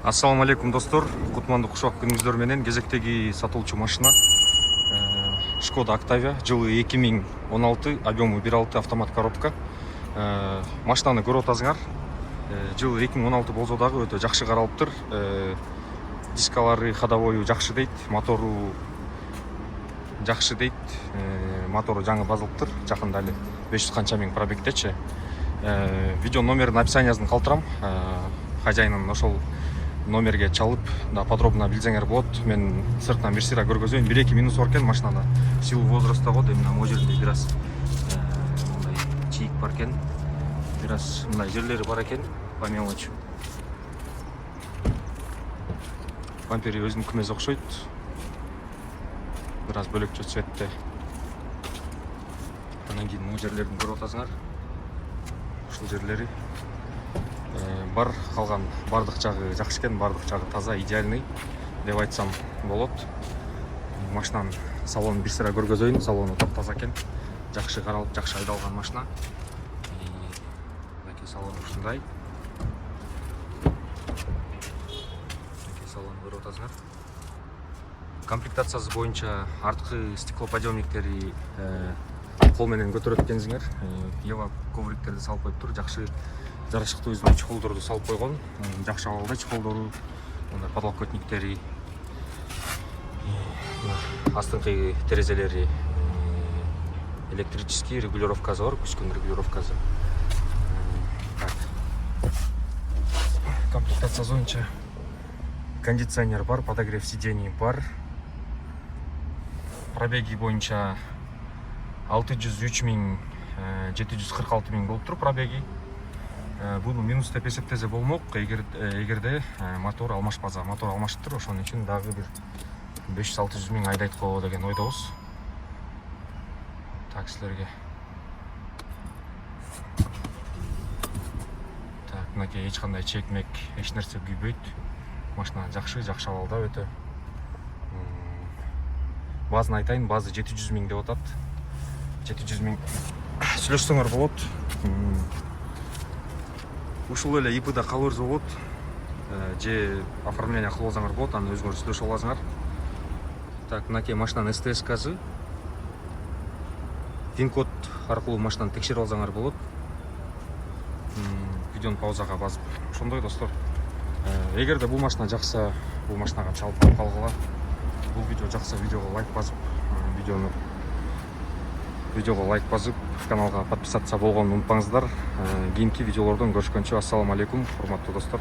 Ассаламу алейкум достор, кутмандуу кушак күнүңүздөр менен. Кезектеги сатылчу машина Шкода Октавия, жылы 2016, объему 1.6 автомат коробка. Машинаны көрүп атасыңар. Жылы 2016 болсо дагы өтө жакшы каралыптыр. Дискалары, ходовою жакшы дейт, мотору жакшы дейт. Мотору жаңы базылыптыр. Жакында эле 500 канча миң пробегдечи. Видео номерин описаниясын калтырам. Хозяинын ошол номерге чалып да подробно билсеңер болот. Мен сыртынан бир сыйра көргөзөйүн. 1-2 минус бар экен машинада. Силу возраста го, демина могу жерде бир аз мындай чийик бар экен. Бир аз мындай жерлери бар экен, по мелочи. Бампери өзүнүн күмөз окшойт. Бир аз бөлөкчө цветте. Анан кийин могу жерлерин көрүп атасыңар. Ушул жерлери бар, калган бардык жагы жакшы экен, бардык жагы таза, идеальный деп айтсам болот. Машинанын салонун бир сыра көргөзөйүн. Салону таптаза экен, жакшы каралып, жакшы айдалган машина. Мынакей салону ушундай. Мынакей салону көрүп атасыңар. Комплектациясы боюнча арткы стеклоподъемниктери кол менен көтөрөт экенсиңер. Ева ковриктерди салып коюптур, жакшы жарашыктуу өзүнүн чехолдорду салып койгон. Жакшы абалда чехолдору, мындай подлокотниктери, астыңкы терезелери электрический, регулировкасы бар, күчкүн регулировкасы. Комплектациясы боюнча кондиционер бар, подогрев сидений бар. Пробеги боюнча 603 746 миң болуптур пробеги. Буну минус деп эсептесе болмок, эгерде мотор алмашпаса. Мотор алмашыптыр, ошон үчүн дагы бир 500-600 миң айдайткы деген ойдобуз. Так, силерге. Так, мынакей эч кандай чекмек, эч нерсе күйбөйт. Машина жакшы абалда өтө. Базын айтайын, базы 700 миң деп атат. 700 миң сүйлөшсөңөр болот. Ушул эле ИПда калып берсе болот. Же оформление кылып алсаңар болот, аны өзүңөр сүйлөшүп аласыңар. Так, мынакей машинанын СТС-касы. Вин-код аркылуу машинаны текшерип алсаңар болот. Видеону паузага басып. Ошондой достор. Эгерде бул машина жакса, бул машинага чалып калгыла. Бул видео жакса, видеого лайк басып, видеого лайк басып, каналга подписаться болгонун унутпаңыздар. Кийинки видеолордон көрүшкөнчө, ассаламу алейкум, урматтуу достор.